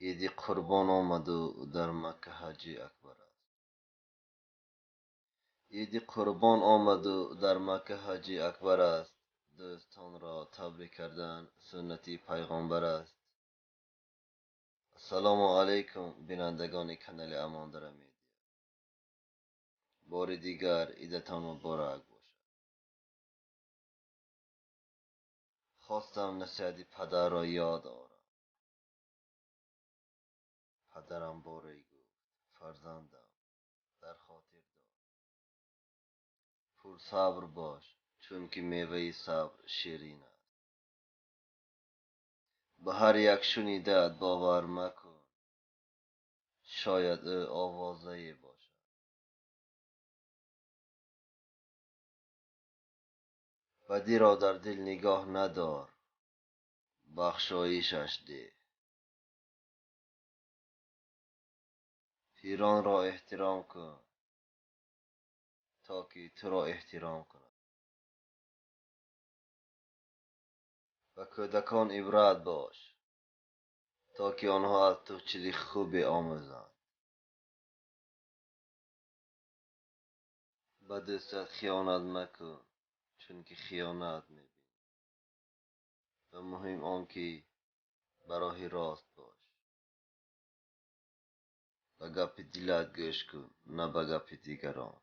عید قربان آمد و در مکه حج اکبر است. عید قربان آمد و در مکه حج اکبر است. دوستان را تبریک کردن سنتی پیغامبر است. السلام علیکم بینندگان کانال امان در میدیا. بار دیگر عیدتان مبارک باشد. خواستم نصیحت پدر را یاد آورم. پدرم باری گفت فرزندم در خاطر دار، پر صبر باش چون که میوه صبر شیرین است. به هر یک شنیدت باور مکن، شاید او آوازه باشد. بدی را در دل نگاه ندار، بخشایشش ده. پیران را احترام کن تا که تو را احترام کند. و کودکان عبرت باش تا که آنها از تو چیز خوبی آموزند. به دوستت خیانت مکن چون که خیانت میبینی. و مهم آن که برای راست باش. به گپ دلت گوش کن نه به گپ دیگران.